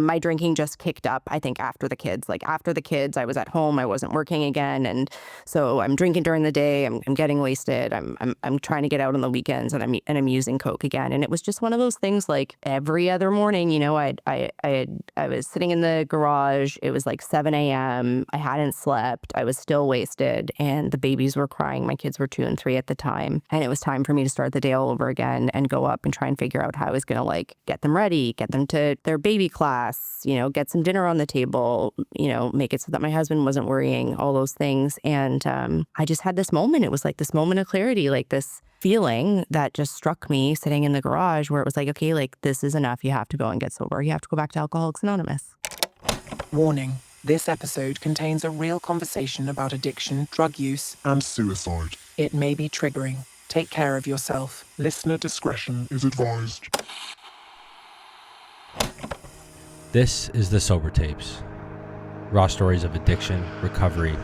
My drinking just kicked up, I think, after the kids. Like after the kids, I was at home, I wasn't working again. And so I'm drinking during the day, I'm getting wasted. I'm trying to get out on the weekends and I'm using Coke again. And it was just one of those things like every other morning, I was sitting in the garage. It was like 7 a.m. I hadn't slept. I was still wasted and the babies were crying. My kids were 2 and 3 at the time. And it was time for me to start the day all over again and go up and try and figure out how I was going to like get them ready, get them to their baby class, get some dinner on the table, make it so that my husband wasn't worrying, all those things. And I just had this moment. It was like this moment of clarity, like this feeling that just struck me sitting in the garage where it was like, okay, like this is enough. You have to go and get sober. You have to go back to Alcoholics Anonymous. Warning. This episode contains a real conversation about addiction, drug use, and suicide. It may be triggering. Take care of yourself. Listener discretion is advised. This is the Sober Tapes. Raw stories of addiction, recovery,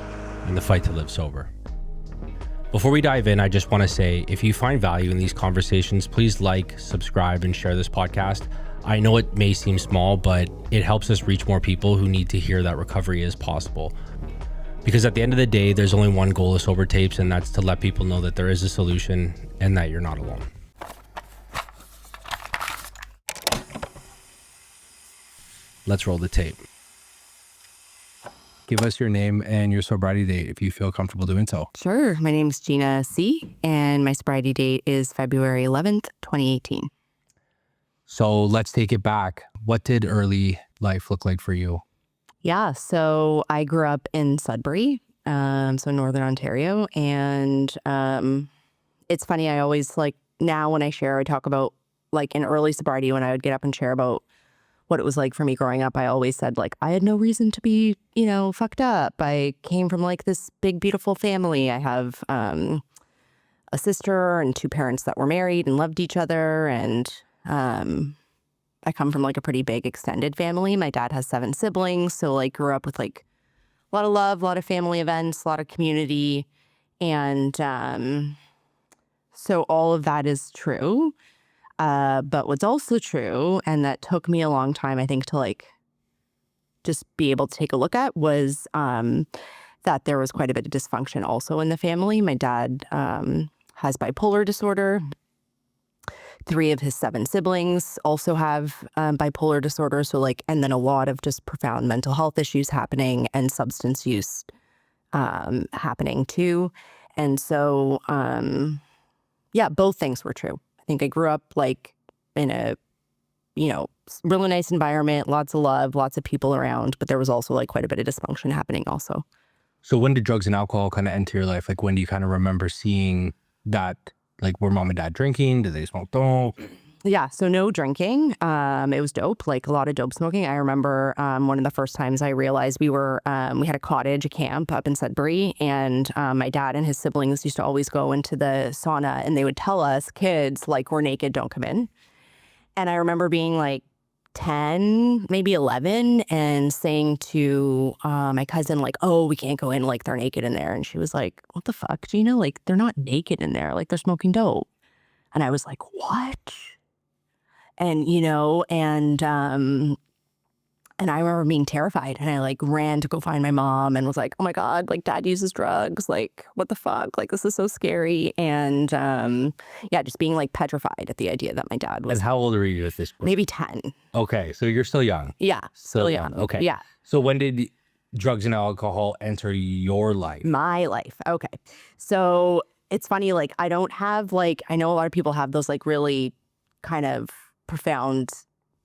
and the fight to live sober. Before we dive in, I just want to say, if you find value in these conversations, please like, subscribe, and share this podcast. I know it may seem small, but it helps us reach more people who need to hear that recovery is possible. Because at the end of the day, there's only one goal of Sober Tapes, and that's to let people know that there is a solution and that you're not alone. Let's roll the tape. Give us your name and your sobriety date if you feel comfortable doing so. Sure. My name's Gina C, and my sobriety date is February 11th, 2018. So let's take it back. What did early life look like for you? Yeah, so I grew up in Sudbury, so Northern Ontario, and it's funny, I always now when I share, I talk about in early sobriety when I would get up and share about what it was like for me growing up. I always said I had no reason to be, fucked up. I came from this big, beautiful family. I have a sister and 2 parents that were married and loved each other, and I come from a pretty big extended family. My dad has 7 siblings, so grew up with a lot of love, a lot of family events, a lot of community, and so all of that is true. But what's also true, and that took me a long time, I think, to just be able to take a look at, was that there was quite a bit of dysfunction also in the family. My dad has bipolar disorder. 3 of his 7 siblings also have bipolar disorder. So and then a lot of just profound mental health issues happening and substance use happening too. And so, yeah, both things were true. I think I grew up in a, really nice environment, lots of love, lots of people around, but there was also quite a bit of dysfunction happening also. So when did drugs and alcohol kind of enter your life? When do you kind of remember seeing that? Were mom and dad drinking? Did they smoke dope? Yeah, so no drinking. It was dope, a lot of dope smoking. I remember one of the first times I realized we had a cottage, a camp up in Sudbury, and my dad and his siblings used to always go into the sauna, and they would tell us, kids, we're naked, don't come in. And I remember being 10, maybe 11, and saying to my cousin, oh, we can't go in, they're naked in there. And she was like, what the fuck, Gina? They're not naked in there. They're smoking dope. And I was like, what? And, and I remember being terrified, and I ran to go find my mom and was like, oh my God, dad uses drugs. What the fuck? This is so scary. And yeah, just being petrified at the idea that my dad was. And how old were you at this point? Maybe 10. Okay. So you're still young. Yeah. Still young. Okay. Yeah. So when did drugs and alcohol enter your life? My life. Okay. So it's funny, I don't have I know a lot of people have those really kind of profound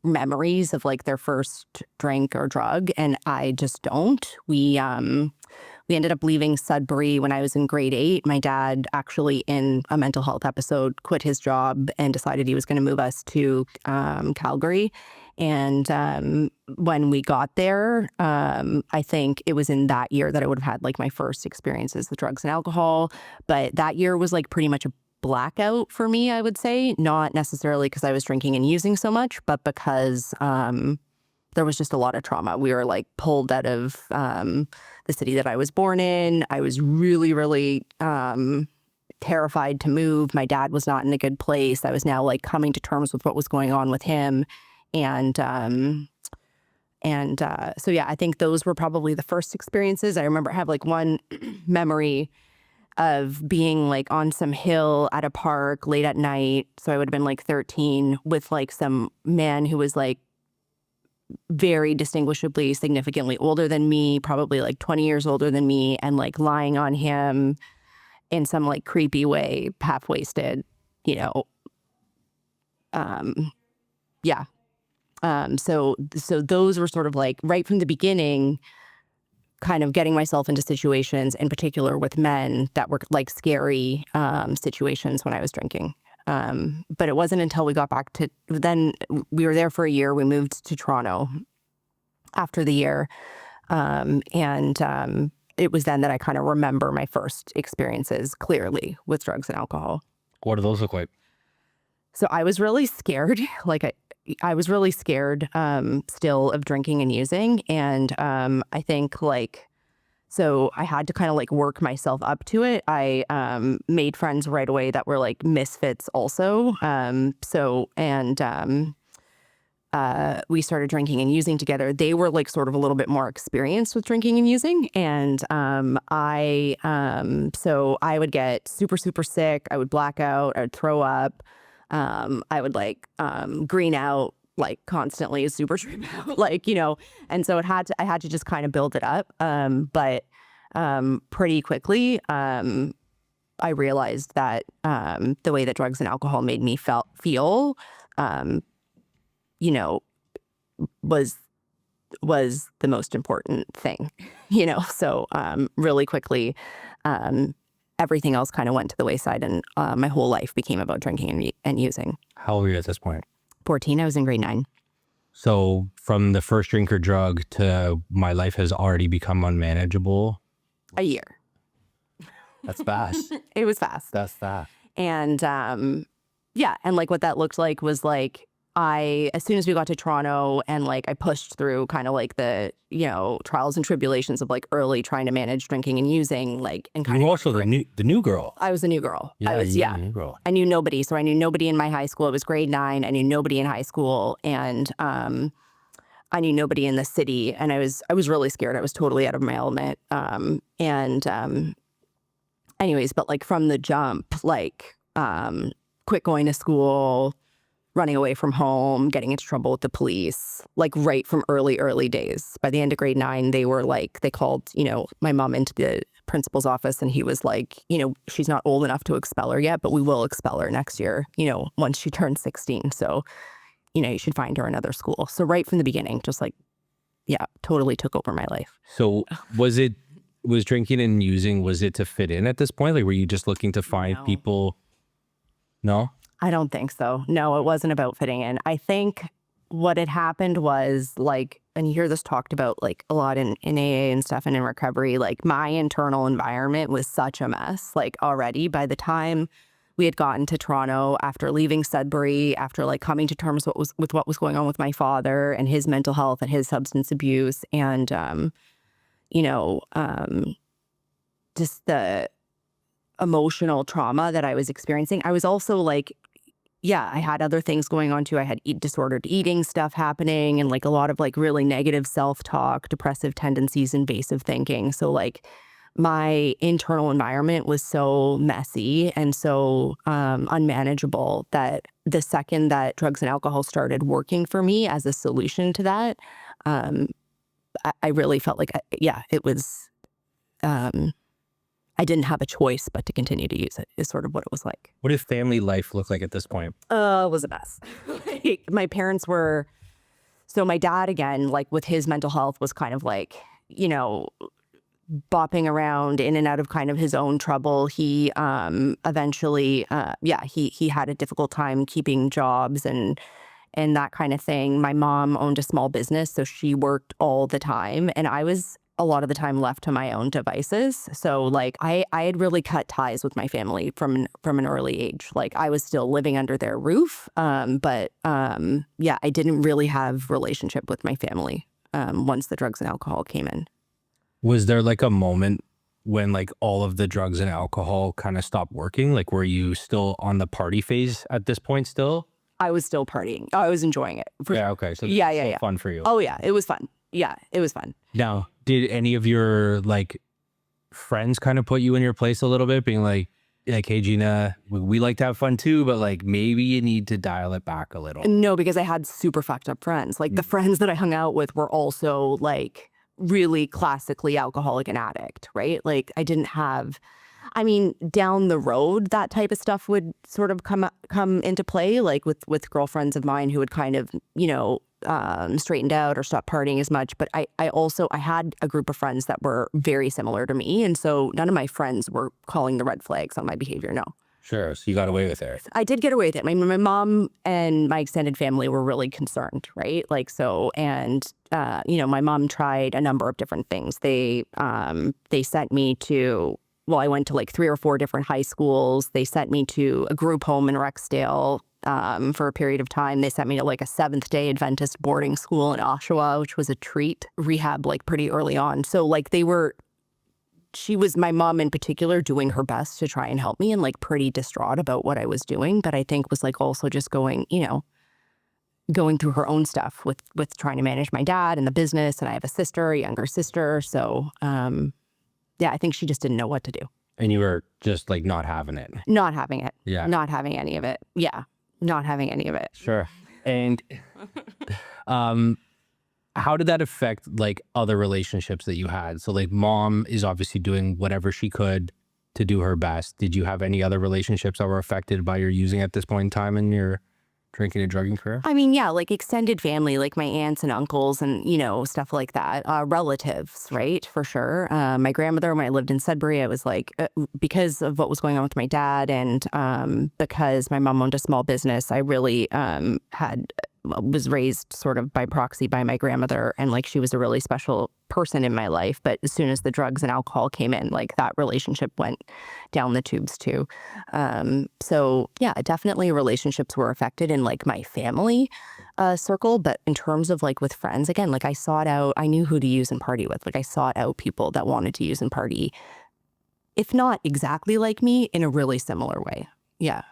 memories of their first drink or drug, and I just don't. We ended up leaving Sudbury when I was in grade 8. My dad actually, in a mental health episode, quit his job and decided he was going to move us to Calgary. And when we got there, I think it was in that year that I would have had my first experiences with drugs and alcohol. But that year was pretty much a blackout for me, I would say. Not necessarily because I was drinking and using so much, but because there was just a lot of trauma. We were pulled out of the city that I was born in. I was really, really terrified to move. My dad was not in a good place. I was now coming to terms with what was going on with him. And And so, yeah, I think those were probably the first experiences. I remember I have like one memory of being like on some hill at a park late at night. So I would have been like 13 with like some man who was like very distinguishably, significantly older than me, probably like 20 years older than me, and like lying on him in some like creepy way, half wasted, you know. Yeah. So those were sort of like right from the beginning, kind of getting myself into situations, in particular with men, that were like scary situations when I was drinking. But it wasn't until we got back to, then we were there for a year. We moved to Toronto after the year. It was then that I kind of remember my first experiences clearly with drugs and alcohol. What do those look like? So I was really scared. Like I was really scared still of drinking and using. And I think like, so I had to kind of like work myself up to it. I made friends right away that were like misfits also. We started drinking and using together. They were like sort of a little bit more experienced with drinking and using. And so I would get super, super sick. I would black out. I would throw up. I would like green out like constantly, super trip out, like, you know, and so I had to just kind of build it up. But pretty quickly, I realized that the way that drugs and alcohol made me feel, you know, was the most important thing, you know. So really quickly, everything else kind of went to the wayside, and my whole life became about drinking and using. How old were you at this point? 14, I was in grade 9. So from the first drink or drug to my life has already become unmanageable. A year. That's fast. It was fast. That's fast. And yeah, and like what that looked like was like, as soon as we got to Toronto and like I pushed through kind of like the, you know, trials and tribulations of like early trying to manage drinking and using, like, and kind You of were also the new girl. I was the new girl. Yeah, I was, you were the new girl. I knew nobody. So I knew nobody in my high school. It was grade 9. I knew nobody in high school, and I knew nobody in the city, and I was really scared. I was totally out of my element. Anyways, but like from the jump, like quit going to school, running away from home, getting into trouble with the police, like right from early days. By the end of grade 9, they were like, they called, you know, my mom into the principal's office, and he was like, you know, she's not old enough to expel her yet, but we will expel her next year, you know, once she turns 16. So, you know, you should find her another school. So right from the beginning, just like, yeah, totally took over my life. So was drinking and using, was it to fit in at this point? Like, were you just looking to find No. people? No? I don't think so. No, it wasn't about fitting in. I think what had happened was like, and you hear this talked about like a lot in AA and stuff and in recovery, like my internal environment was such a mess, like already by the time we had gotten to Toronto, after leaving Sudbury, after like coming to terms with what was going on with my father and his mental health and his substance abuse, and just the emotional trauma that I was experiencing. I was also like, yeah, I had other things going on too. I had disordered eating stuff happening, and like a lot of like really negative self-talk, depressive tendencies, invasive thinking. So like my internal environment was so messy and so unmanageable that the second that drugs and alcohol started working for me as a solution to that, I really felt like, it was, I didn't have a choice but to continue to use it, is sort of what it was like. What did family life look like at this point? It was a mess. Like, my parents were, so my dad, again, like with his mental health, was kind of like, you know, bopping around in and out of kind of his own trouble. He eventually, he had a difficult time keeping jobs and that kind of thing. My mom owned a small business, so she worked all the time, and I was a lot of the time left to my own devices. So like I had really cut ties with my family from an early age. Like I was still living under their roof, but I didn't really have relationship with my family once the drugs and alcohol came in. Was there like a moment when like all of the drugs and alcohol kind of stopped working? Like, were you still on the party phase at this point still? I was still partying. I was enjoying it. Yeah. Okay. So Yeah, it's yeah, still yeah. fun for you. Oh yeah, it was fun. Yeah, it was fun. Now, did any of your like friends kind of put you in your place a little bit, being like, hey, Gina, we like to have fun too, but like maybe you need to dial it back a little. No, because I had super fucked up friends. Like the friends that I hung out with were also like really classically alcoholic and addict, right? Like I didn't have, I mean, down the road, that type of stuff would sort of come into play, like with girlfriends of mine who had kind of, straightened out or stopped partying as much. But I had a group of friends that were very similar to me. And so none of my friends were calling the red flags on my behavior. No. Sure. So you got away with it. I did get away with it. My mom and my extended family were really concerned, right? Like, so, and, my mom tried a number of different things. They sent me to, well, I went to like 3 or 4 different high schools. They sent me to a group home in Rexdale for a period of time. They sent me to like a Seventh-day Adventist boarding school in Oshawa, which was a treat. Rehab like pretty early on. So like she was, my mom in particular, doing her best to try and help me and like pretty distraught about what I was doing. But I think was like also just going through her own stuff with trying to manage my dad and the business. And I have a younger sister. So, I think she just didn't know what to do. And you were just like not having it. Not having it. Yeah. Not having any of it. Yeah. Not having any of it. Sure. And how did that affect like other relationships that you had? So like mom is obviously doing whatever she could to do her best. Did you have any other relationships that were affected by your using at this point in time in your drinking and drugging career? I mean, yeah, like extended family, like my aunts and uncles and, stuff like that. Relatives, right? For sure. My grandmother, when I lived in Sudbury, I was like, because of what was going on with my dad and because my mom owned a small business, I really was raised sort of by proxy by my grandmother. And like, she was a really special person in my life. But as soon as the drugs and alcohol came in, like that relationship went down the tubes too. So yeah, definitely relationships were affected in like my family circle. But in terms of like with friends, again, like I sought out, I knew who to use and party with. Like I sought out people that wanted to use and party, if not exactly like me, in a really similar way. Yeah.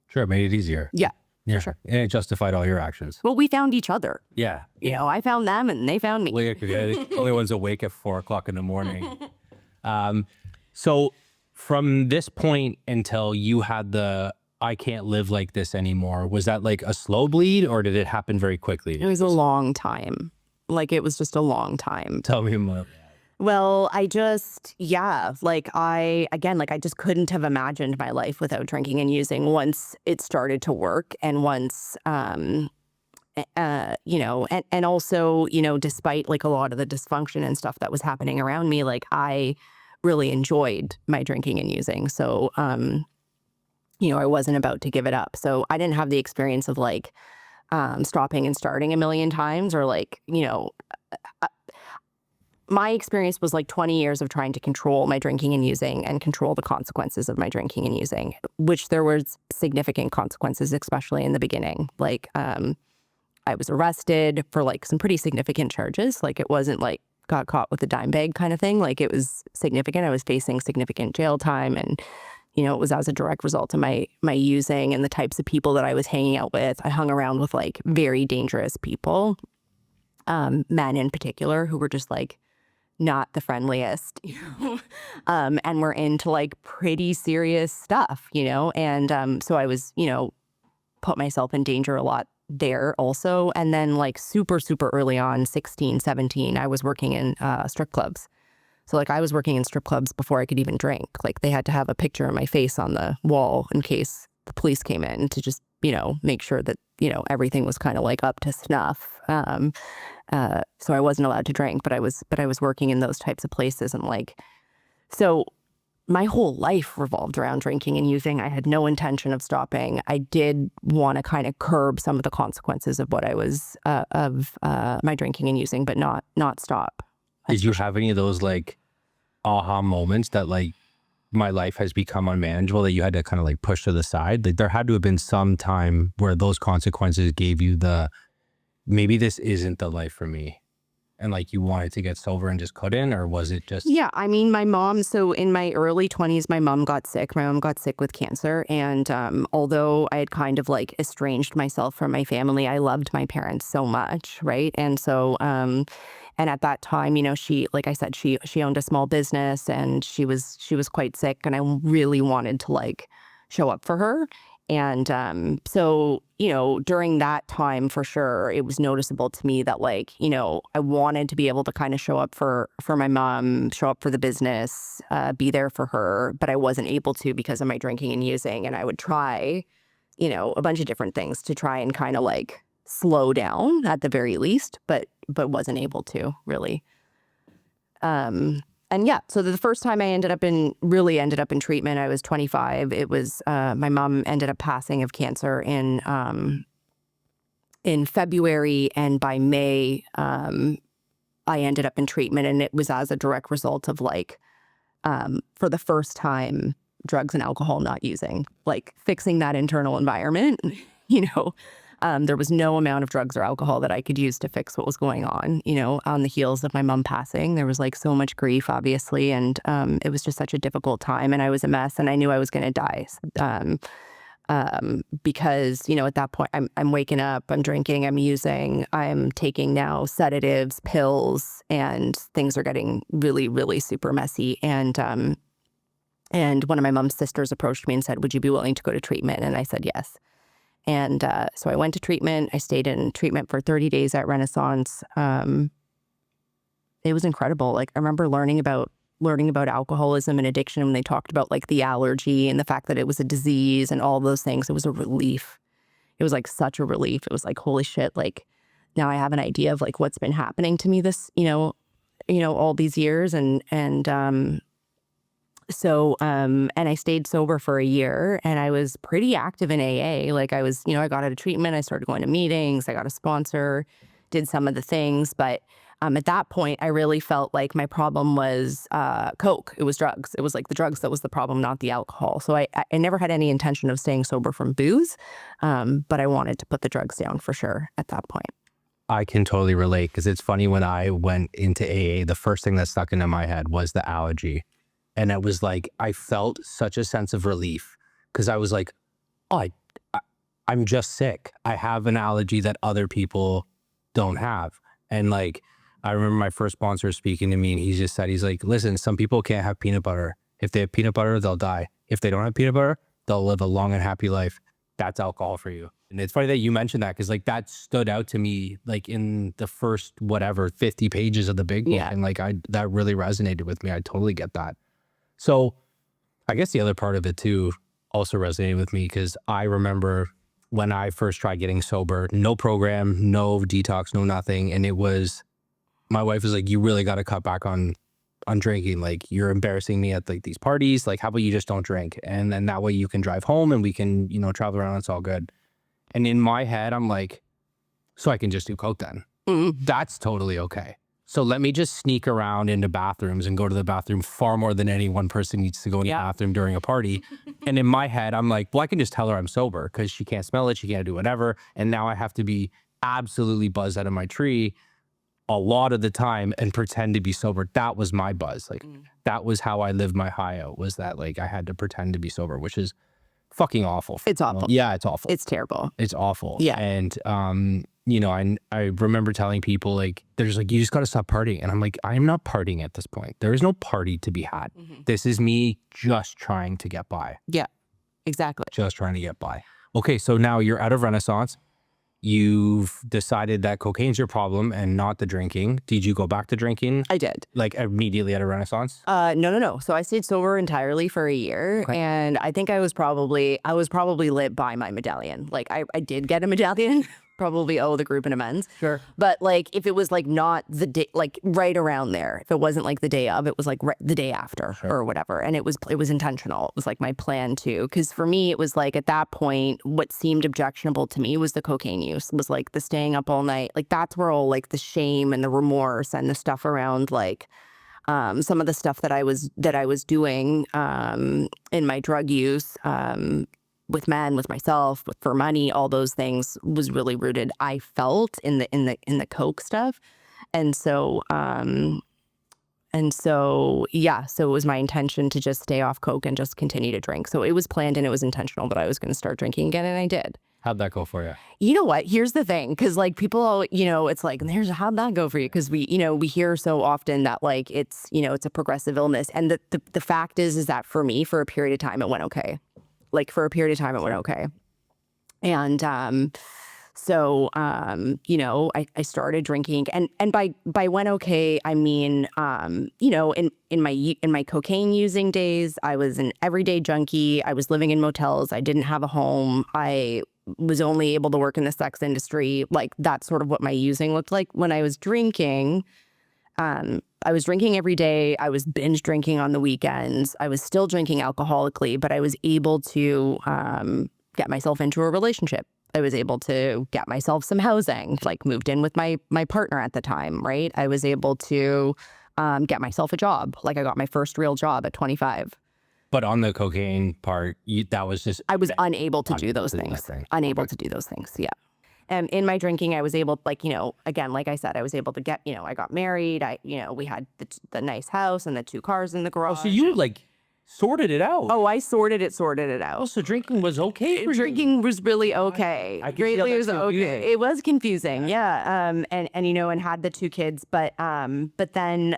Sure. It made it easier. Yeah. Yeah. Sure. And it justified all your actions. Well, we found each other. Yeah. I found them and they found me. Well, yeah, 'cause the only one's awake at 4 o'clock in the morning. So from this point until you had I can't live like this anymore, was that like a slow bleed or did it happen very quickly? It was a long time. Like it was just a long time. Tell me more. Well, I just couldn't have imagined my life without drinking and using once it started to work. And once, and also, despite like a lot of the dysfunction and stuff that was happening around me, like I really enjoyed my drinking and using. So, I wasn't about to give it up. So I didn't have the experience of like, stopping and starting a million times or like, my experience was like 20 years of trying to control my drinking and using and control the consequences of my drinking and using, which there was significant consequences, especially in the beginning. Like, I was arrested for like some pretty significant charges. Like it wasn't like got caught with a dime bag kind of thing. Like it was significant. I was facing significant jail time and, it was as a direct result of my using and the types of people that I was hanging out with. I hung around with like very dangerous people, men in particular, who were just like, not the friendliest, and we're into like pretty serious stuff, and so I was, put myself in danger a lot there also. And then like super, super early on, 16, 17, I was working in strip clubs. So like I was working in strip clubs before I could even drink. Like they had to have a picture of my face on the wall in case the police came in to just, make sure that, everything was kind of like up to snuff. So I wasn't allowed to drink, but I was working in those types of places. And like, so my whole life revolved around drinking and using. I had no intention of stopping. I did want to kind of curb some of the consequences of what I was, of my drinking and using, but not stop. Did you have any of those like aha moments that like my life has become unmanageable that you had to kind of like push to the side? Like there had to have been some time where those consequences gave you maybe this isn't the life for me. and like you wanted to get sober and just couldn't, or was it just? Yeah, I mean, my mom, so in my early 20s, my mom got sick. My mom got sick with cancer. And although I had kind of like estranged myself from my family, I loved my parents so much, right? And so, and at that time, you know, she, like I said, she owned a small business and she was quite sick, and I really wanted to like show up for her. And so, you know, during that time, for sure, it was noticeable to me that, like, you know, I wanted to be able to kind of show up for my mom, show up for the business, be there for her, but I wasn't able to because of my drinking and using. And I would try, you know, a bunch of different things to try and kind of like slow down at the very least, but wasn't able to really. And yeah, so the first time I ended up in treatment, I was 25. It was, my mom ended up passing of cancer in February. And by May, I ended up in treatment, and it was as a direct result of like, for the first time, drugs and alcohol not using, like fixing that internal environment, you know. There was no amount of drugs or alcohol that I could use to fix what was going on, you know, on the heels of my mom passing. There was like so much grief, obviously, and it was just such a difficult time, and I was a mess, and I knew I was going to die because, you know, at that point, I'm waking up, I'm drinking, I'm using, I'm taking now sedatives, pills, and things are getting really, really super messy. And one of my mom's sisters approached me and said, "Would you be willing to go to treatment?" And I said yes. And so I went to treatment. I stayed in treatment for 30 days at Renaissance. It was incredible. Like, I remember learning about alcoholism and addiction when they talked about like the allergy and the fact that it was a disease and all those things. It was a relief. It was like such a relief. It was like, holy shit, like now I have an idea of like what's been happening to me this, you know, all these years. So, and I stayed sober for a year, and I was pretty active in AA. Like I was, you know, I got out of treatment, I started going to meetings, I got a sponsor, did some of the things. But at that point, I really felt like my problem was Coke. It was drugs. It was like the drugs that was the problem, not the alcohol. So I never had any intention of staying sober from booze, but I wanted to put the drugs down for sure at that point. I can totally relate, because it's funny, when I went into AA, the first thing that stuck into my head was the allergy. And it was like, I felt such a sense of relief, because I was like, oh, I'm just sick. I have an allergy that other people don't have. And like, I remember my first sponsor speaking to me, and he just said, he's like, listen, some people can't have peanut butter. If they have peanut butter, they'll die. If they don't have peanut butter, they'll live a long and happy life. That's alcohol for you. And it's funny that you mentioned that, because like that stood out to me, like in the first, 50 pages of the big book. Yeah. And like, that really resonated with me. I totally get that. So I guess the other part of it too also resonated with me, because I remember when I first tried getting sober, no program, no detox, no nothing. And it was, my wife was like, you really got to cut back on drinking. Like, you're embarrassing me at like these parties. Like, how about you just don't drink? And then that way you can drive home and we can, you know, travel around. It's all good. And in my head, I'm like, so I can just do coke then. That's totally okay. So let me just sneak around into bathrooms and go to the bathroom far more than any one person needs to go in the bathroom during a party. And in my head, I'm like, well, I can just tell her I'm sober, because she can't smell it. She can't do whatever. And now I have to be absolutely buzzed out of my tree a lot of the time and pretend to be sober. That was my buzz. Like, that was how I lived my high out, was that like I had to pretend to be sober, which is fucking awful. It's awful. Yeah, it's awful. It's terrible. It's awful. Yeah. And, you know, I remember telling people, like, they're just like, you just got to stop partying. And I'm like, I'm not partying at this point. There is no party to be had. This is me just trying to get by. Yeah, exactly. Just trying to get by. Okay, so now you're out of Renaissance. You've decided that cocaine's your problem and not the drinking. Did you go back to drinking? I did. Like immediately out of Renaissance? No. So I stayed sober entirely for a year, and I think I was probably lit by my medallion. Like I did get a medallion, probably owe the group an amends. Sure. But like if it was like not the day, like right around there, if it wasn't like the day of, it was like the day after or whatever. And it was intentional. It was like my plan too. Because for me, it was like at that point, what seemed objectionable to me was the cocaine use, was like the staying up all night. Like that's where all like the shame and the remorse and the stuff around like some of the stuff that I was doing in my drug use, with men, with myself, for money, all those things was really rooted, I felt, in the coke stuff. And so, yeah, so it was my intention to just stay off Coke and just continue to drink. So it was planned and it was intentional that I was going to start drinking again, and I did. How'd that go for you? You know what? Here's the thing, because like people, it's like, how'd that go for you? Because we hear so often that like it's a progressive illness, and the fact is that for me, for a period of time, it went okay. Like for a period of time, it went okay, and I started drinking, and by went okay, I mean, in my cocaine using days, I was an everyday junkie. I was living in motels. I didn't have a home. I was only able to work in the sex industry. Like that's sort of what my using looked like. When I was drinking, I was drinking every day. I was binge drinking on the weekends. I was still drinking alcoholically, but I was able to get myself into a relationship. I was able to get myself some housing, like moved in with my partner at the time, right? I was able to get myself a job. Like I got my first real job at 25. But on the cocaine part, that was just... I was unable to do those things. Unable to do those things, yeah. And in my drinking, I was able, like, again, like I said, I was able to get, I got married. We had the nice house and the 2 cars in the garage. Oh, so you like sorted it out. Oh, I sorted it out. Oh, so drinking was okay for you. Drinking was really okay. I greatly was okay. It was confusing, yeah. And had the 2 kids, but then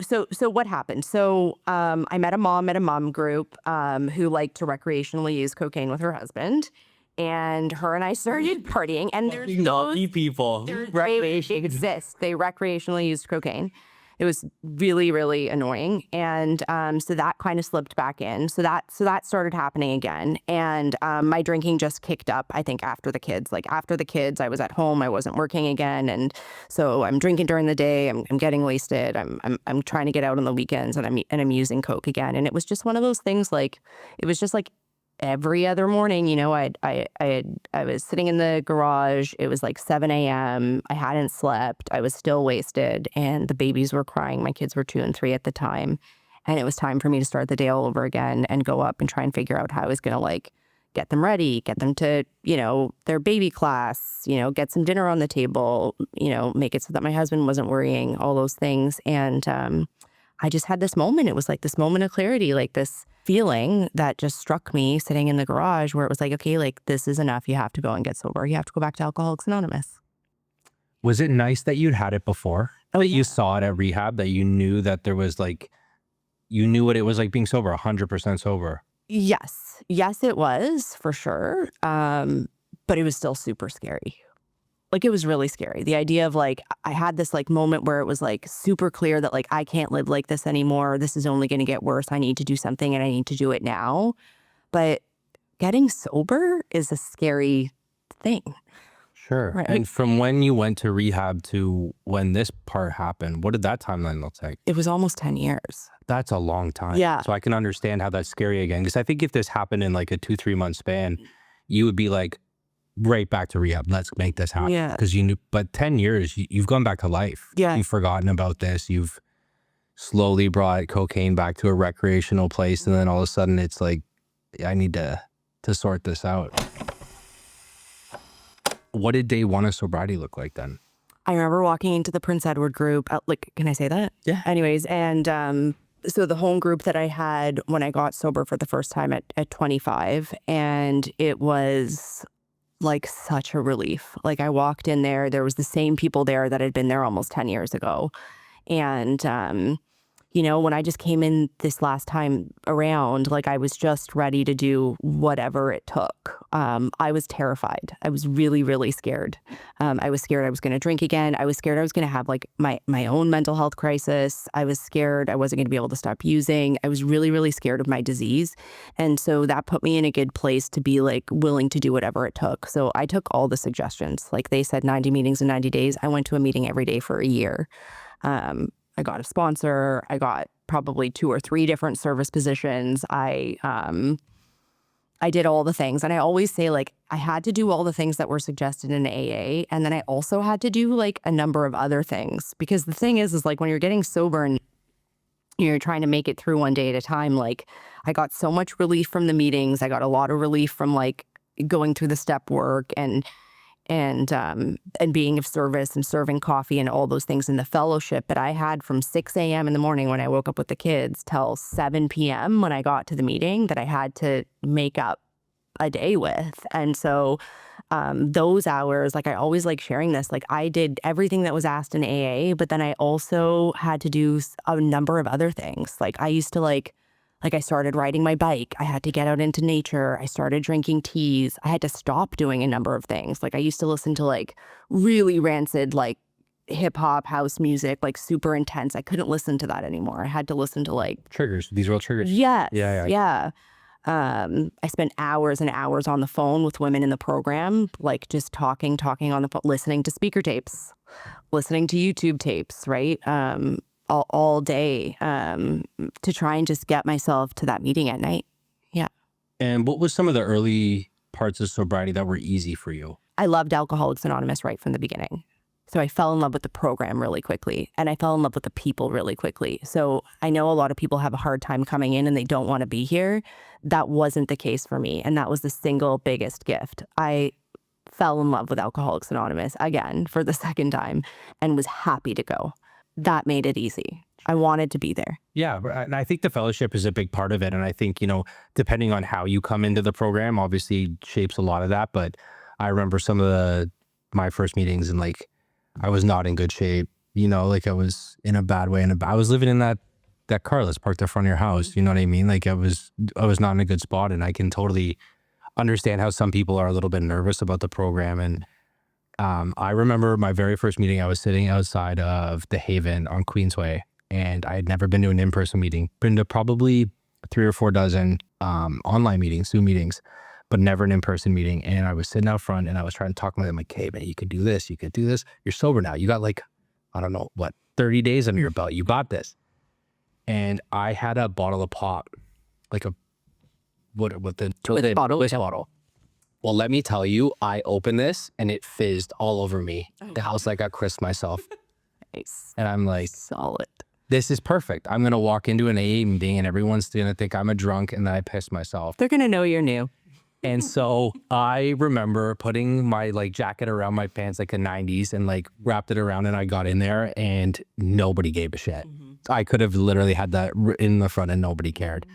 so what happened? So I met a mom at a mom group who liked to recreationally use cocaine with her husband. And her and I started partying, and there's naughty people. They exist. They recreationally used cocaine. It was really, really annoying. And so that kind of slipped back in. So that started happening again. And my drinking just kicked up, I think, after the kids. Like after the kids, I was at home, I wasn't working again. And so I'm drinking during the day, I'm getting wasted. I'm trying to get out on the weekends, and I'm using Coke again. And it was just one of those things, like, it was just like every other morning, I was sitting in the garage. It was like 7 a.m. I hadn't slept. I was still wasted, and the babies were crying. My kids were 2 and 3 at the time. And it was time for me to start the day all over again and go up and try and figure out how I was going to like get them ready, get them to, their baby class, get some dinner on the table, make it so that my husband wasn't worrying, all those things. And I just had this moment. It was like this moment of clarity, like this feeling that just struck me sitting in the garage, where it was like, okay, like this is enough. You have to go and get sober. You have to go back to Alcoholics Anonymous. Was it nice that you'd had it before? Oh, that yeah. You saw it at rehab, that you knew that there was like, you knew what it was like being sober, 100% sober? Yes, it was for sure. But it was still super scary. Like, it was really scary. The idea of like, I had this like moment where it was like super clear that like, I can't live like this anymore. This is only going to get worse. I need to do something, and I need to do it now. But getting sober is a scary thing. Sure. Right. And from when you went to rehab to when this part happened, what did that timeline look like? It was almost 10 years. That's a long time. Yeah. So I can understand how that's scary again. Because I think if this happened in like a 2-3 month span, you would be like, right back to rehab. Let's make this happen. Yeah. Because you knew, but 10 years, you've gone back to life. Yeah. You've forgotten about this. You've slowly brought cocaine back to a recreational place. And then all of a sudden it's like, I need to sort this out. What did day 1 of sobriety look like then? I remember walking into the Prince Edward group. Like, can I say that? Yeah. Anyways, and so the home group that I had when I got sober for the first time at 25, and it was like such a relief. Like, I walked in there was the same people there that had been there almost 10 years ago. And, when I just came in this last time around, like, I was just ready to do whatever it took. I was terrified. I was really, really scared. I was scared I was going to drink again. I was scared I was going to have like my own mental health crisis. I was scared I wasn't going to be able to stop using. I was really, really scared of my disease. And so that put me in a good place to be like willing to do whatever it took. So I took all the suggestions. Like, they said 90 meetings in 90 days. I went to a meeting every day for a year. I got a sponsor. I got probably 2 or 3 different service positions. I did all the things. And I always say, like, I had to do all the things that were suggested in AA. And then I also had to do like a number of other things, because the thing is like, when you're getting sober and you're trying to make it through one day at a time, like, I got so much relief from the meetings. I got a lot of relief from like going through the step work, and and being of service and serving coffee and all those things in the fellowship. But I had from 6 a.m. in the morning when I woke up with the kids till 7 p.m. when I got to the meeting that I had to make up a day with. And so those hours, like I always like sharing this, like I did everything that was asked in AA, but then I also had to do a number of other things. Like I used to like I started riding my bike. I had to get out into nature. I started drinking teas. I had to stop doing a number of things. Like I used to listen to like really rancid, like hip hop, house music, like super intense. I couldn't listen to that anymore. I had to listen to like Triggers. These were all triggers. yes, Yeah. yeah. I spent hours and hours on the phone with women in the program, like just talking on the phone, listening to speaker tapes, listening to YouTube tapes, right? All day to try and just get myself to that meeting at night. Yeah. And what was some of the early parts of sobriety that were easy for you? I loved Alcoholics Anonymous right from the beginning. So I fell in love with the program really quickly, and I fell in love with the people really quickly. So I know a lot of people have a hard time coming in and they don't want to be here. That wasn't the case for me. And that was the single biggest gift. I fell in love with Alcoholics Anonymous again for the second time and was happy to go. That made it easy. I wanted to be there. Yeah. And I think the fellowship is a big part of it. And I think, you know, depending on how you come into the program, obviously shapes a lot of that. But I remember some of my first meetings and like, I was not in good shape, you know, like I was in a bad way. I was living in that car that's parked in front of your house. You know what I mean? Like I was not in a good spot, and I can totally understand how some people are a little bit nervous about the program. And I remember my very first meeting, I was sitting outside of the Haven on Queensway, and I had never been to an in-person meeting, been to probably 3 or 4 dozen online meetings, Zoom meetings, but never an in-person meeting. And I was sitting out front and I was trying to talk to them like, hey man, you could do this, you could do this. You're sober now. You got like, I don't know, 30 days under your belt. You got this. And I had a bottle of pop, like a, what the bottle. Well, let me tell you, I opened this and it fizzed all over me. The house like I crisped myself. Nice. And I'm like, Solid. this is perfect. I'm going to walk into an AA meeting and everyone's going to think I'm a drunk and that I pissed myself. They're going to know you're new. And so I remember putting my like jacket around my pants like a 90s and like wrapped it around, and I got in there and nobody gave a shit. I could have literally had that in the front and nobody cared.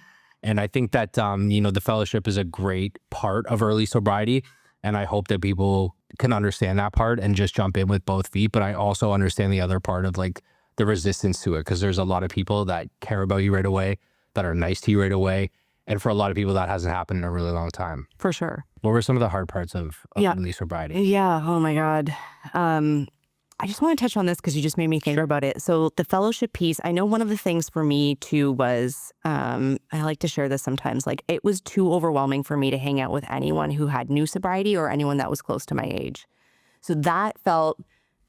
And I think that, you know, the fellowship is a great part of early sobriety. And I hope that people can understand that part and just jump in with both feet. But I also understand the other part of like the resistance to it, because there's a lot of people that care about you right away, that are nice to you right away. And for a lot of people, that hasn't happened in a really long time. For sure. What were some of the hard parts of early sobriety? Yeah. Oh my God. I just want to touch on this because you just made me think about it. So the fellowship piece, I know one of the things for me too was, I like to share this sometimes, like it was too overwhelming for me to hang out with anyone who had new sobriety or anyone that was close to my age. So that felt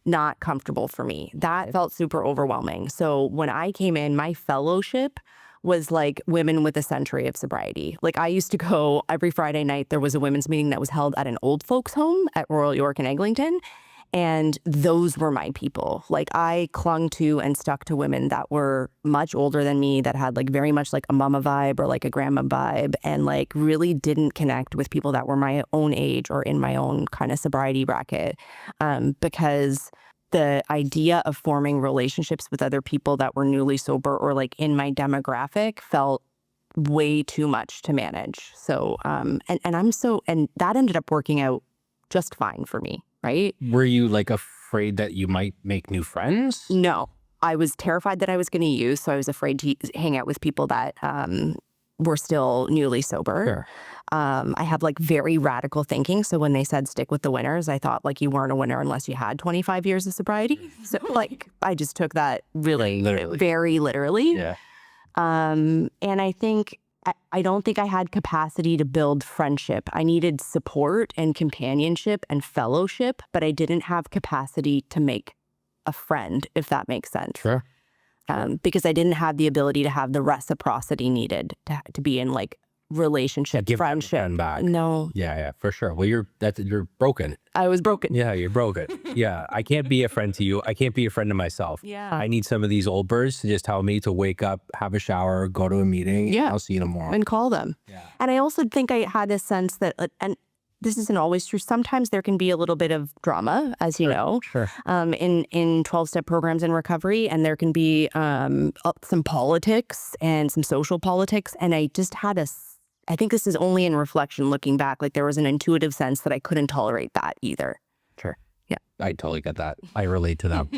not comfortable for me. That felt super overwhelming. So when I came in, my fellowship was like women with a century of sobriety. Like I used to go every Friday night. There was a women's meeting that was held at an old folks home at Royal York in Eglinton. And those were my people. Like I clung to and stuck to women that were much older than me, that had like very much like a mama vibe or like a grandma vibe, and like really didn't connect with people that were my own age or in my own kind of sobriety bracket. Because the idea of forming relationships with other people that were newly sober or like in my demographic felt way too much to manage. So, and that ended up working out just fine for me, right? Were you like afraid that you might make new friends? No, I was terrified that I was going to use. So I was afraid to hang out with people that were still newly sober. Sure. I have like very radical thinking. So when they said stick with the winners, I thought like you weren't a winner unless you had 25 years of sobriety. So like I just took that really very literally. Yeah. And I don't think I had capacity to build friendship. I needed support and companionship and fellowship, but I didn't have capacity to make a friend, if that makes sense. Sure. Because I didn't have the ability to have the reciprocity needed to be in like relationship, friendship. Back. No. Yeah, for sure. Well, you're broken. I was broken. Yeah, you're broken. Yeah, I can't be a friend to you. I can't be a friend to myself. Yeah. I need some of these old birds to just tell me to wake up, have a shower, go to a meeting. Yeah. I'll see you tomorrow. And call them. Yeah. And I also think I had a sense that, and this isn't always true. Sometimes there can be a little bit of drama, as you know, Sure. in 12-step programs in recovery, and there can be some politics and some social politics. And I just had I think this is only in reflection, looking back, like there was an intuitive sense that I couldn't tolerate that either. Sure. Yeah. I totally get that. I relate to that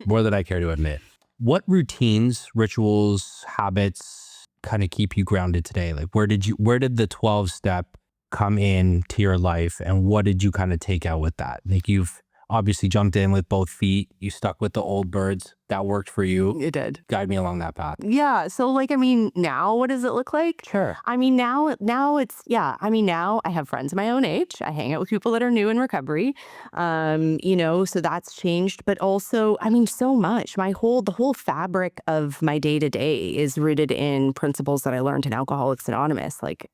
more than I care to admit. What routines, rituals, habits kind of keep you grounded today? Like where did the 12-step come in to your life, and what did you kind of take out with that? Like you've obviously jumped in with both feet. You stuck with the old birds. That worked for you. It did. Guide me along that path. Yeah. So like, I mean, now what does it look like? Sure. I mean, now it's, yeah. I mean, now I have friends my own age. I hang out with people that are new in recovery. So that's changed, but also, I mean, so much. The whole fabric of my day to day is rooted in principles that I learned in Alcoholics Anonymous. Like,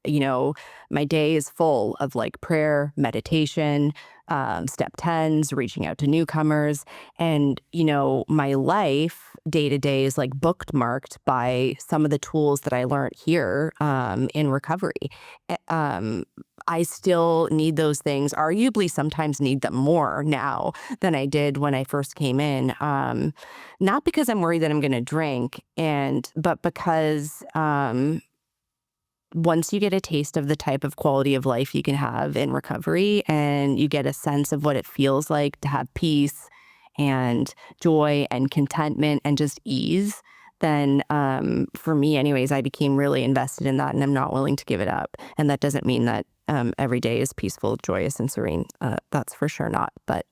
my day is full of like prayer, meditation, step 10s, reaching out to newcomers. And, my life day to day is like bookmarked by some of the tools that I learned here in recovery. I still need those things, arguably sometimes need them more now than I did when I first came in. Not because I'm worried that I'm going to drink, but because once you get a taste of the type of quality of life you can have in recovery, and you get a sense of what it feels like to have peace and joy and contentment and just ease, then for me anyways, I became really invested in that, and I'm not willing to give it up. And that doesn't mean that every day is peaceful, joyous, and serene. That's for sure not. But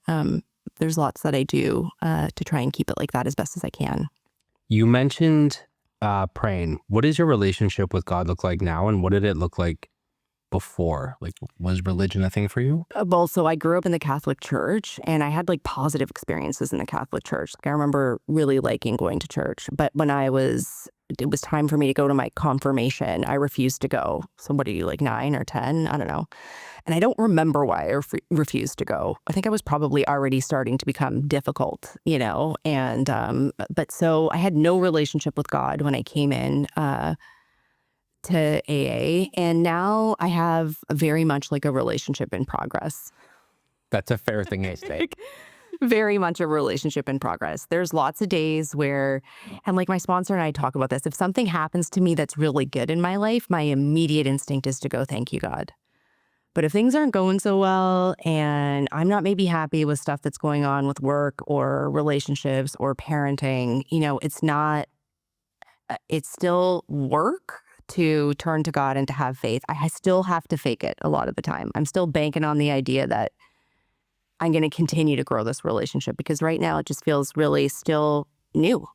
there's lots that I do to try and keep it like that as best as I can. You mentioned praying. What does your relationship with God look like now, and what did it look like before? Like, was religion a thing for you? Well, so I grew up in the Catholic Church, and I had like positive experiences in the Catholic Church. Like, I remember really liking going to church, but when it was time for me to go to my confirmation, I refused to go. So what are you, like 9 or 10? I don't know. And I don't remember why I refused to go. I think I was probably already starting to become difficult, and but so I had no relationship with God when I came in to AA, and now I have very much like a relationship in progress. That's a fair thing to say. Very much a relationship in progress. There's lots of days where, and like my sponsor and I talk about this, if something happens to me that's really good in my life, my immediate instinct is to go, thank you, God. But if things aren't going so well, and I'm not maybe happy with stuff that's going on with work or relationships or parenting, it's still work to turn to God and to have faith. I still have to fake it a lot of the time. I'm still banking on the idea that I'm going to continue to grow this relationship, because right now it just feels really still new.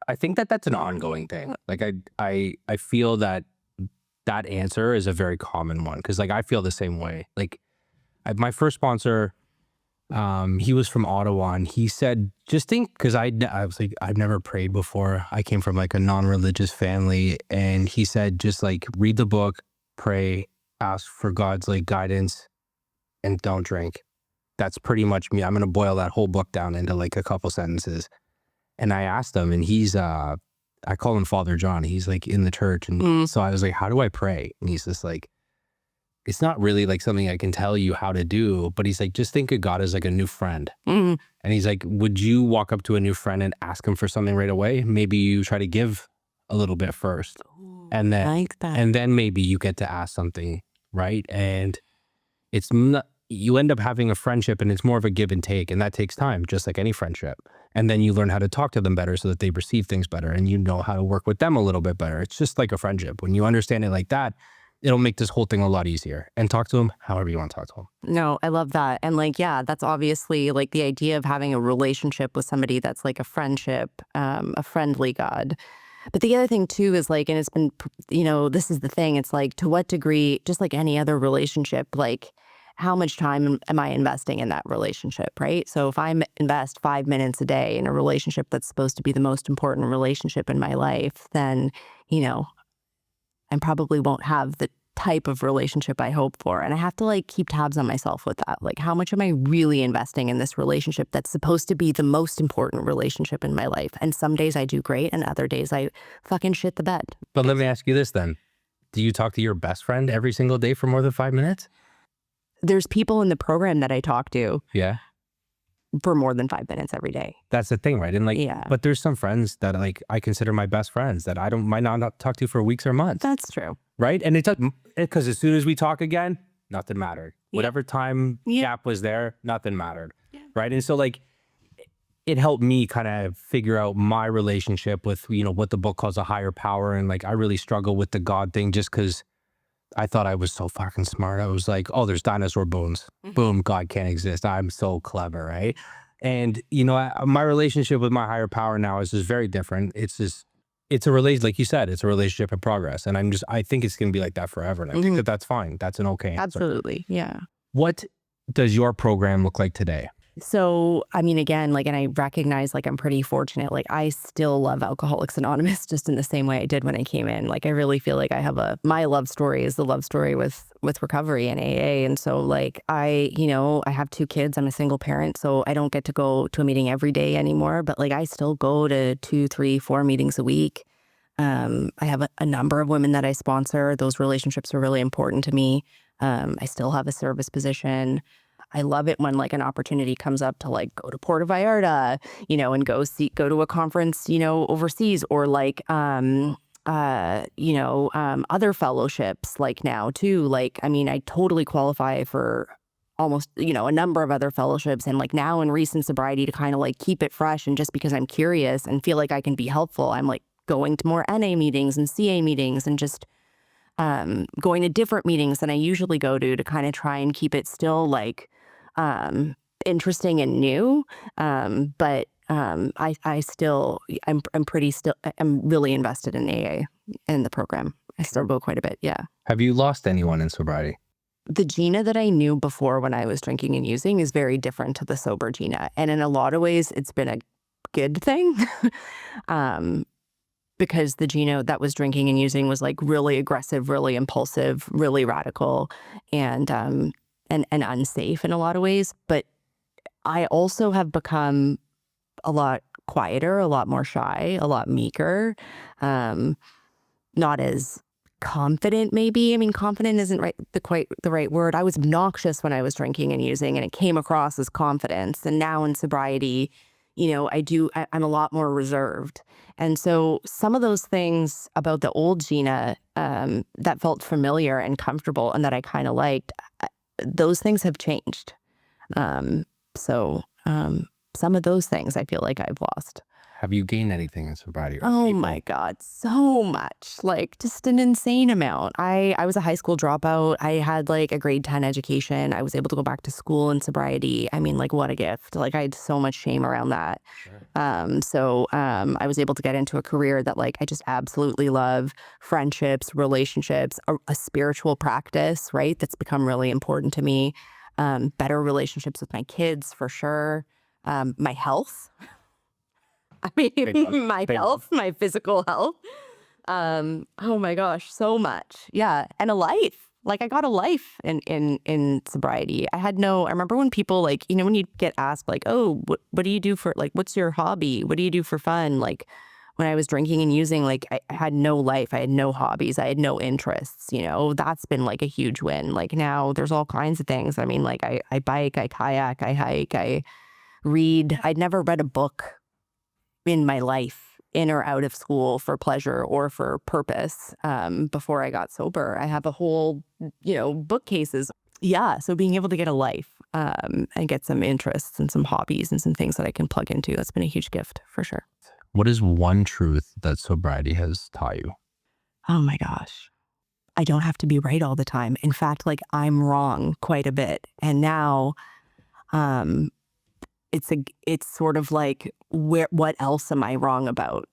I think that that's an ongoing thing. Like I feel that answer is a very common one, because like I feel the same way. Like my first sponsor, he was from Ottawa, and he said, just think, because I was like, I've never prayed before. I came from like a non-religious family, and he said, just like read the book, pray, ask for God's like guidance, and don't drink. That's pretty much me. I'm going to boil that whole book down into like a couple sentences. And I asked him, and he's, I call him Father John. He's like in the church. And so I was like, how do I pray? And he's just like, it's not really like something I can tell you how to do, but he's like, just think of God as like a new friend. And he's like, would you walk up to a new friend and ask him for something right away? Maybe you try to give a little bit first. And then, like that. and then maybe you get to ask something, right? And it's not, you end up having a friendship, and it's more of a give and take, and that takes time, just like any friendship. And then you learn how to talk to them better so that they receive things better, and you know how to work with them a little bit better. It's just like a friendship. When you understand it like that, it'll make this whole thing a lot easier. And talk to them however you want to talk to them. No, I love that. And like, yeah, that's obviously like the idea of having a relationship with somebody that's like a friendship, a friendly God. But the other thing too is like, and it's been, this is the thing, it's like, to what degree, just like any other relationship, like how much time am I investing in that relationship, right? So if I invest 5 minutes a day in a relationship that's supposed to be the most important relationship in my life, then, I probably won't have the type of relationship I hope for. And I have to like keep tabs on myself with that. Like, how much am I really investing in this relationship that's supposed to be the most important relationship in my life? And some days I do great, and other days I fucking shit the bed. But let me ask you this then. Do you talk to your best friend every single day for more than 5 minutes? there's people in the program that I talk to Yeah. for more than 5 minutes every day. That's the thing, right? And like, Yeah. but there's some friends that like I consider my best friends that I might not talk to for weeks or months. That's true. Right. And it's because as soon as we talk again, nothing mattered. Whatever time gap was there, nothing mattered. Yeah. Right. And so like, it helped me kind of figure out my relationship with, you know, what the book calls a higher power. And like, I really struggle with the God thing just because I thought I was so fucking smart. I was like, oh, there's dinosaur bones. Boom, God can't exist. I'm so clever, right? And, you know, my relationship with my higher power now is just very different. It's a relation, like you said, it's a relationship in progress. And I think it's going to be like that forever. And I think that that's fine. That's an okay answer. Absolutely. Yeah. What does your program look like today? So, I mean, again, like, and I recognize, like, I'm pretty fortunate. Like, I still love Alcoholics Anonymous just in the same way I did when I came in. Like, I really feel like I have my love story is the love story with recovery and AA. And so, like, I have 2 kids. I'm a single parent, so I don't get to go to a meeting every day anymore. But, like, I still go to 2, 3, 4 meetings a week. I have a number of women that I sponsor. Those relationships are really important to me. I still have a service position. I love it when like an opportunity comes up to like go to Puerto Vallarta, and go to a conference, overseas, or like, other fellowships like now too. Like, I mean, I totally qualify for almost, a number of other fellowships, and like now in recent sobriety to kind of like keep it fresh. And just because I'm curious and feel like I can be helpful, I'm like going to more NA meetings and CA meetings and just going to different meetings than I usually go to kind of try and keep it still like interesting and new. But I still, I'm really invested in AA and the program. I still go quite a bit. Yeah. Have you lost anyone in sobriety? The Gina that I knew before when I was drinking and using is very different to the sober Gina. And in a lot of ways, it's been a good thing. Because the Gina that was drinking and using was like really aggressive, really impulsive, really radical, and unsafe in a lot of ways. But I also have become a lot quieter, a lot more shy, a lot meeker, not as confident maybe. I mean, confident isn't quite the right word. I was obnoxious when I was drinking and using, and it came across as confidence. And now in sobriety, I'm a lot more reserved. And so some of those things about the old Gina that felt familiar and comfortable and that I kind of liked, those things have changed. So some of those things I feel like I've lost. Have you gained anything in sobriety? Oh my God, so much, like just an insane amount. I was a high school dropout. I had like a grade 10 education. I was able to go back to school in sobriety. I mean, like what a gift. Like I had so much shame around that. Sure. So I was able to get into a career that like I just absolutely love, friendships, relationships, a spiritual practice, right? That's become really important to me. Better relationships with my kids for sure. My health. I mean, my health, my physical health. Oh my gosh, so much. Yeah. And a life. Like I got a life in sobriety. I remember when people like, when you get asked like, oh, what do you do for, like, what's your hobby? What do you do for fun? Like when I was drinking and using, like I had no life. I had no hobbies. I had no interests, that's been like a huge win. Like now there's all kinds of things. I mean, like I bike, I kayak, I hike, I read. I'd never read a book in my life, in or out of school for pleasure or for purpose, before I got sober. I have a whole, bookcases. Yeah. So being able to get a life, and get some interests and some hobbies and some things that I can plug into, that's been a huge gift for sure. What is one truth that sobriety has taught you? Oh my gosh. I don't have to be right all the time. In fact, like I'm wrong quite a bit. And now, it's sort of like, what else am I wrong about?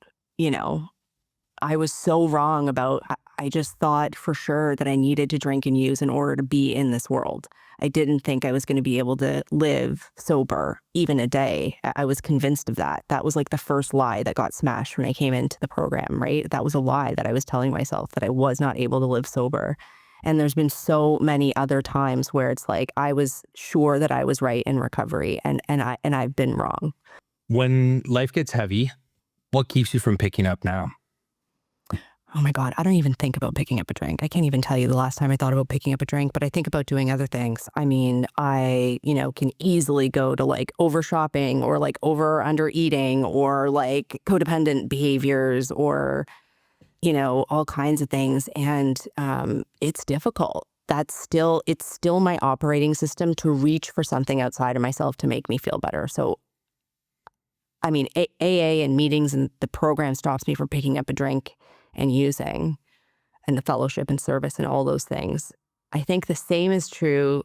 I was so wrong about, I just thought for sure that I needed to drink and use in order to be in this world. I didn't think I was going to be able to live sober even a day. I was convinced of that. That was like the first lie that got smashed when I came into the program, right? That was a lie that I was telling myself, that I was not able to live sober. And there's been so many other times where it's like I was sure that I was right in recovery, and I've been wrong. When life gets heavy, what keeps you from picking up now? oh my God, I don't even think about picking up a drink. I can't even tell you the last time I thought about picking up a drink, but I think about doing other things. I mean, I, can easily go to like over shopping or like over or under eating or like codependent behaviors or, all kinds of things. And it's difficult. It's still my operating system to reach for something outside of myself to make me feel better. So, I mean, AA and meetings and the program stops me from picking up a drink and using, and the fellowship and service and all those things. I think the same is true,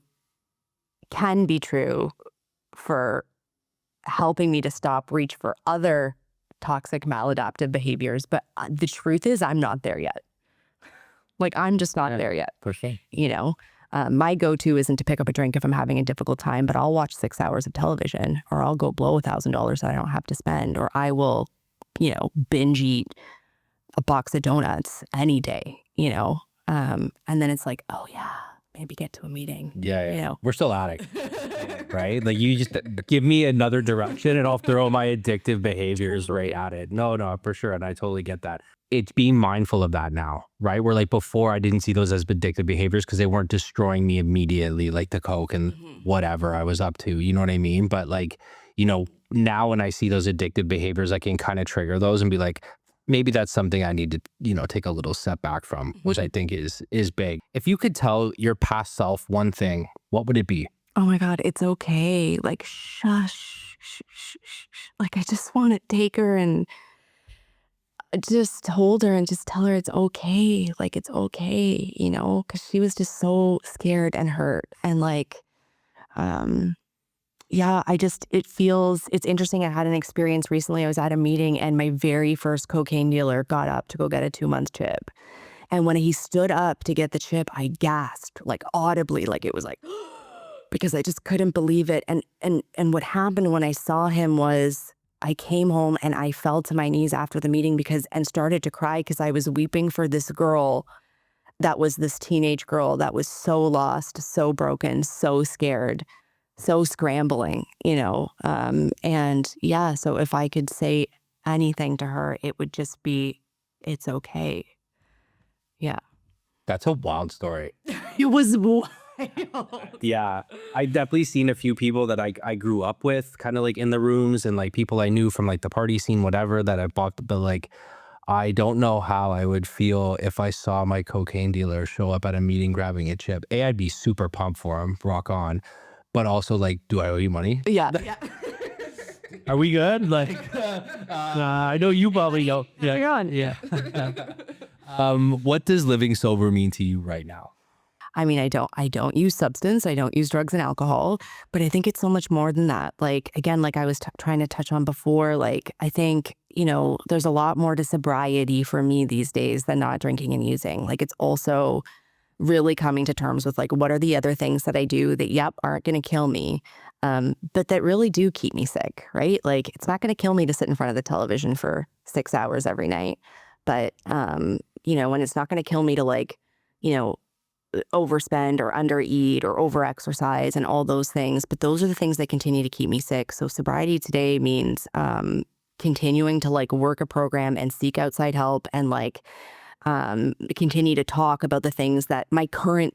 can be true for helping me to stop reach for other toxic maladaptive behaviors. But the truth is I'm not there yet. Like, I'm just not there yet. For sure. My go-to isn't to pick up a drink if I'm having a difficult time, but I'll watch 6 hours of television, or I'll go blow $1,000 that I don't have to spend, or I will, binge eat a box of donuts any day, and then it's like, oh yeah, maybe get to a meeting. Yeah. We're still addicts, right? Like, you just give me another direction and I'll throw my addictive behaviors right at it. No, for sure. And I totally get that. It's being mindful of that now, right? Where like before I didn't see those as addictive behaviors because they weren't destroying me immediately, like the Coke and whatever I was up to, you know what I mean? But like, now when I see those addictive behaviors, I can kind of trigger those and be like, maybe that's something I need to, take a little step back from, which I think is big. If you could tell your past self one thing, what would it be? Oh my God, it's okay. Like, shush, shh, shh, shh, shh. Like, I just want to take her and just hold her and just tell her it's okay. Like, it's okay, because she was just so scared and hurt. And like, yeah, it's interesting. I had an experience recently. I was at a meeting and my very first cocaine dealer got up to go get a 2-month chip. And when he stood up to get the chip, I gasped, like audibly, like it was like, because I just couldn't believe it. And what happened when I saw him was I came home and I fell to my knees after the meeting and started to cry because I was weeping for this girl that was this teenage girl that was so lost, so broken, so scared, so scrambling, and yeah, so if I could say anything to her, it would just be, it's okay. Yeah. That's a wild story. It was wild. Yeah. I definitely seen a few people that I grew up with kind of like in the rooms and like people I knew from like the party scene, whatever, that I bought, but like, I don't know how I would feel if I saw my cocaine dealer show up at a meeting grabbing a chip. I'd be super pumped for him, rock on. But also, like, do I owe you money? Yeah. Are we good? Like, I know you probably don't. Hang on. Yeah. What does living sober mean to you right now? I mean, I don't use substance. I don't use drugs and alcohol, but I think it's so much more than that. Like, again, like I was trying to touch on before, like, I think, there's a lot more to sobriety for me these days than not drinking and using. Like, it's also really coming to terms with like, what are the other things that I do that, aren't going to kill me, but that really do keep me sick, right? Like, it's not going to kill me to sit in front of the television for 6 hours every night. But, when it's not going to kill me to like, overspend or undereat or overexercise and all those things. But those are the things that continue to keep me sick. So sobriety today means continuing to like work a program and seek outside help and like, continue to talk about the things that my current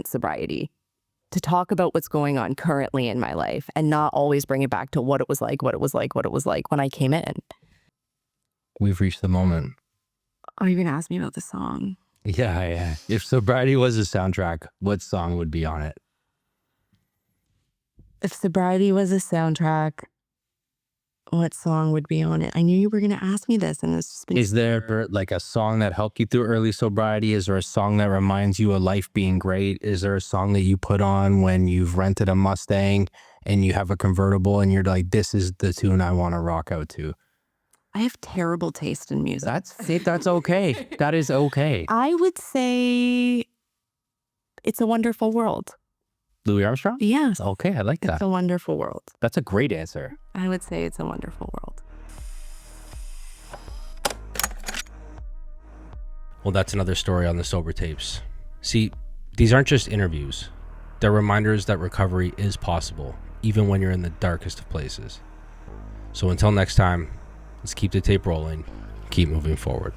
sobriety, to talk about what's going on currently in my life and not always bring it back to what it was like when I came in. We've reached the moment. Oh, you're going to ask me about the song? Yeah. If sobriety was a soundtrack, what song would be on it? If sobriety was a soundtrack, what song would be on it? I knew you were going to ask me this, and it's just been... Is there like a song that helped you through early sobriety? Is there a song that reminds you of life being great? Is there a song that you put on when you've rented a Mustang and you have a convertible and you're like, this is the tune I want to rock out to? I have terrible taste in music. That's okay. That is okay. I would say It's a Wonderful World. Louis Armstrong? Yes. Okay, I like that. It's a Wonderful World. That's a great answer. I would say It's a Wonderful World. Well, that's another story on the Sober Tapes. See, these aren't just interviews. They're reminders that recovery is possible, even when you're in the darkest of places. So until next time, let's keep the tape rolling, keep moving forward.